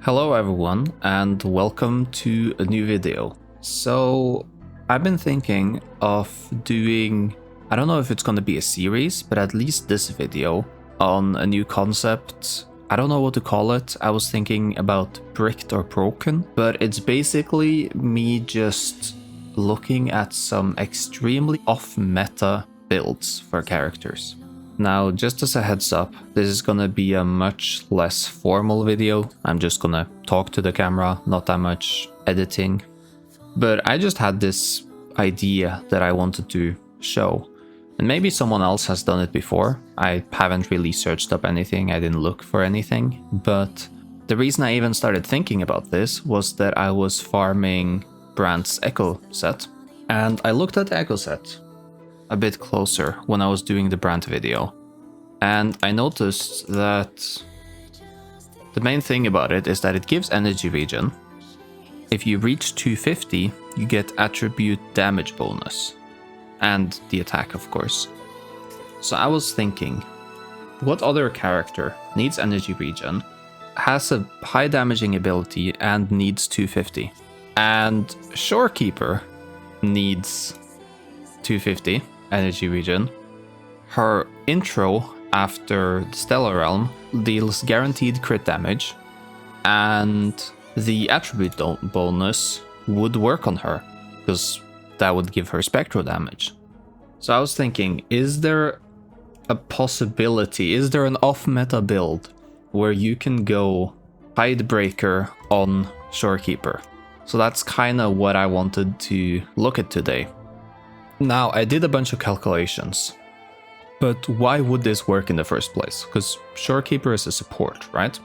Hello everyone and welcome to a new video. So I've been thinking of doing, I don't know if it's going to be a series, but at least this video on a new concept. I don't know what to call it. I was thinking about bricked or broken, but it's basically me just looking at some extremely off-meta builds for characters. Now, just as a heads up, this is gonna be a much less formal video. I'm just gonna talk to the camera, not that much editing. But I just had this idea that I wanted to show. And maybe someone else has done it before. I haven't really searched up anything, I didn't look for anything. But the reason I even started thinking about this was that I was farming Brand's Echo set. And I looked at the Echo set a bit closer when I was doing the Brand video. And I noticed that the main thing about it is that it gives energy regen. If you reach 250, you get attribute damage bonus. And the attack, of course. So I was thinking, what other character needs energy regen, has a high damaging ability, and needs 250? And Shorekeeper needs 250 energy regen. Her intro after the Stellar Realm deals guaranteed crit damage, and the attribute bonus would work on her, because that would give her spectral damage. So I was thinking, is there a possibility, is there an off-meta build where you can go Tidebreaker on Shorekeeper? So that's kind of what I wanted to look at today. Now, I did a bunch of calculations, but why would this work in the first place? Because Shorekeeper is a support, right?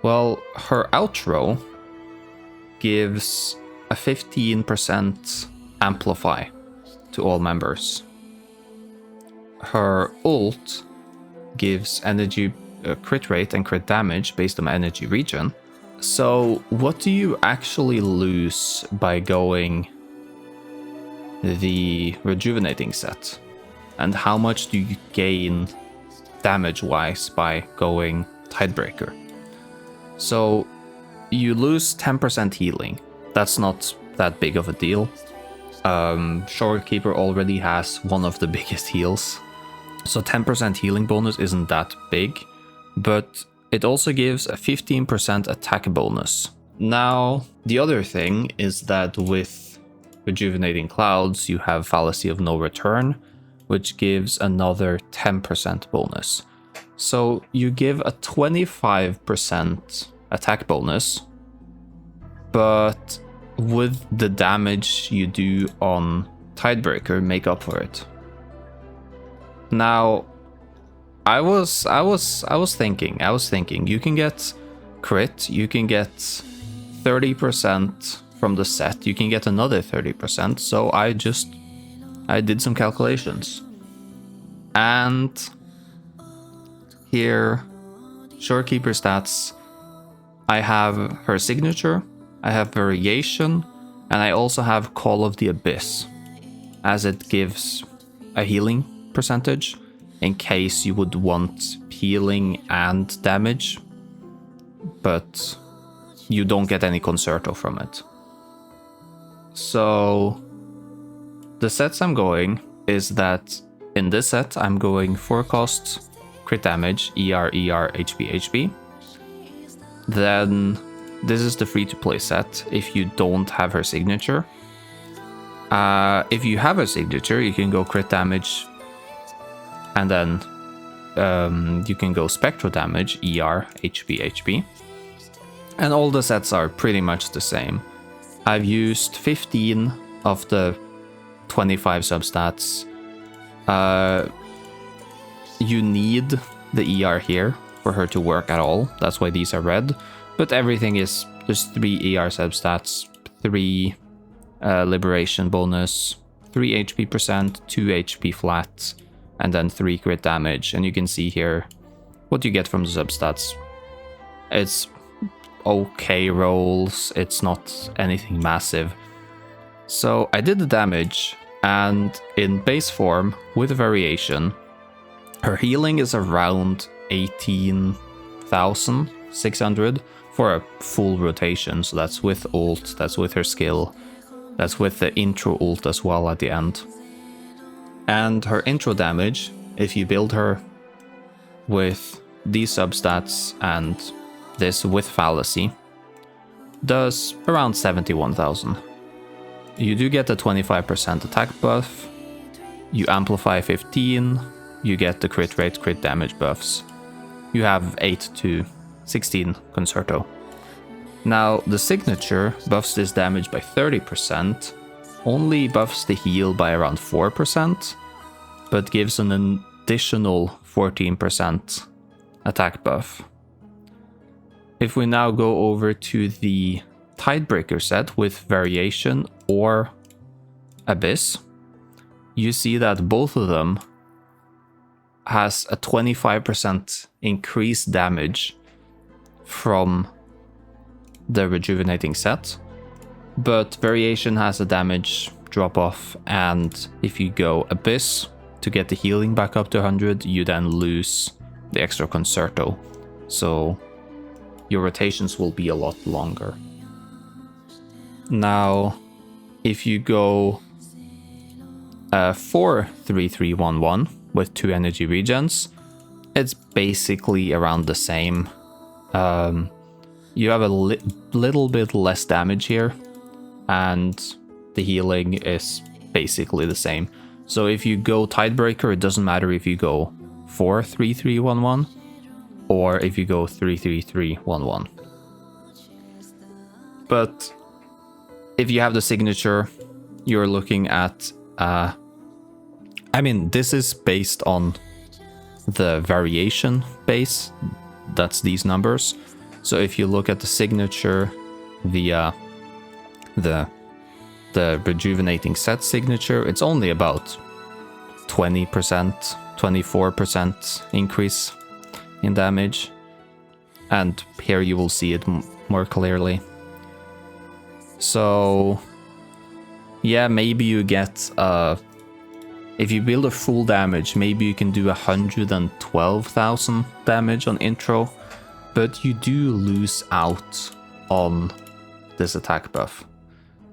Well, her outro gives a 15% amplify to all members. Her ult gives energy crit rate and crit damage based on energy regen. So what do you actually lose by going the rejuvenating set? And how much do you gain damage wise by going Tidebreaker? So you lose 10% healing. That's not that big of a deal. Shorekeeper already has one of the biggest heals. So 10% healing bonus isn't that big, but it also gives a 15% attack bonus. Now, the other thing is that with Rejuvenating Clouds, you have Fallacy of No Return, which gives another 10% bonus. So you give a 25% attack bonus, but with the damage you do on Tidebreaker, make up for it. Now, I was thinking you can get crit, you can get 30% from the set, you can get another 30%. So I did some calculations. And here, Shorekeeper stats, I have her signature, I have variation, and I also have Call of the Abyss, as it gives a healing percentage in case you would want healing and damage, but you don't get any concerto from it. So the sets I'm going is that in this set I'm going 4 cost crit damage, ER, HP, HP. Then this is the free to play set if you don't have her signature. If you have her signature, you can go crit damage, and then you can go spectral damage, ER, HP, HP. And all the sets are pretty much the same. I've used 15 of the 25 substats. You need the ER here for her to work at all. That's why these are red. But everything is just 3 ER substats, 3 liberation bonus, 3 HP percent, 2 HP flat, and then 3 crit damage. And you can see here what you get from the substats. It's okay rolls, it's not anything massive. So I did the damage, and in base form with variation, her healing is around 18,600, for a full rotation. So that's with ult, that's with her skill, that's with the intro ult as well at the end. And her intro damage, if you build her with these substats and this with fallacy, does around 71,000. You do get a 25% attack buff, you amplify 15, you get the crit rate, crit damage buffs. You have 8 to 16 Concerto. Now the signature buffs this damage by 30%, only buffs the heal by around 4%, but gives an additional 14% attack buff. If we now go over to the Tidebreaker set with Variation or Abyss, you see that both of them has a 25% increased damage from the Rejuvenating set, but Variation has a damage drop off, and if you go Abyss to get the healing back up to 100, you then lose the extra Concerto, so your rotations will be a lot longer. Now, if you go 4-3-3-1-1 with 2 energy regens, it's basically around the same. You have a little bit less damage here, and the healing is basically the same. So if you go Tidebreaker, it doesn't matter if you go 4-3-3-1-1 or if you go 3-3-3-1-1. But if you have the signature, you're looking at I mean, this is based on the variation base, that's these numbers. So if you look at the signature via the Rejuvenating set signature, it's only about 20%, 24% increase in damage. And here you will see it more clearly. So yeah, maybe you get if you build a full damage, maybe you can do 112,000 damage on intro, but you do lose out on this attack buff.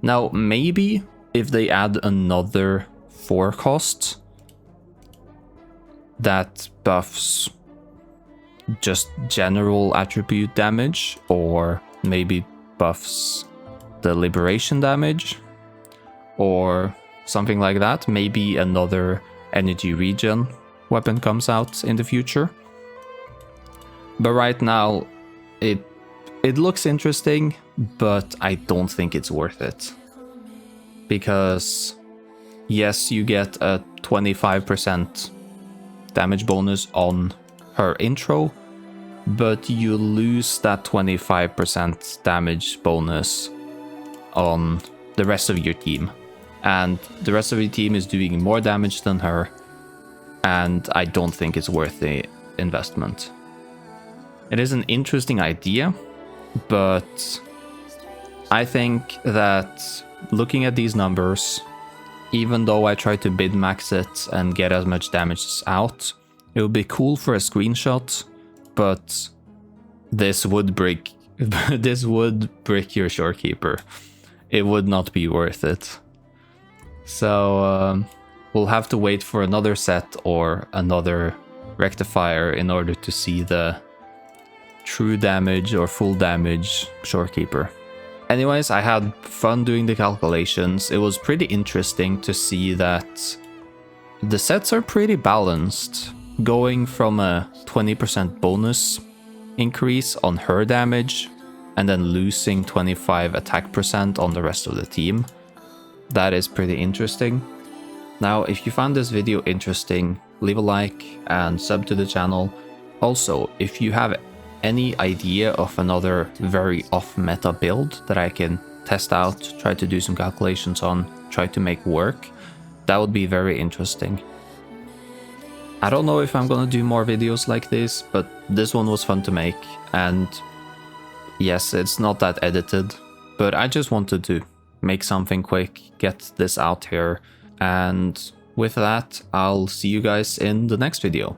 Now, maybe if they add another 4 cost that buffs just general attribute damage, or maybe buffs the liberation damage, or something like that. Maybe another energy regen weapon comes out in the future. But right now, it looks interesting, but I don't think it's worth it. Because yes, you get a 25% damage bonus on her intro, but you lose that 25% damage bonus on the rest of your team. And the rest of your team is doing more damage than her, and I don't think it's worth the investment. It is an interesting idea, but I think that looking at these numbers, even though I try to bid max it and get as much damage out, it would be cool for a screenshot, but this would break your Shorekeeper. It would not be worth it. So we'll have to wait for another set or another rectifier in order to see the true damage or full damage Shorekeeper. Anyways, I had fun doing the calculations. It was pretty interesting to see that the sets are pretty balanced, going from a 20% bonus increase on her damage and then losing 25 attack percent on the rest of the team. That is pretty interesting. Now, if you found this video interesting, leave a like and sub to the channel. Also, if you have any idea of another very off-meta build that I can test out, try to do some calculations on, try to make work, that would be very interesting. I don't know if I'm gonna do more videos like this, but this one was fun to make, and yes, it's not that edited, but I just wanted to make something quick, get this out here, and with that, I'll see you guys in the next video.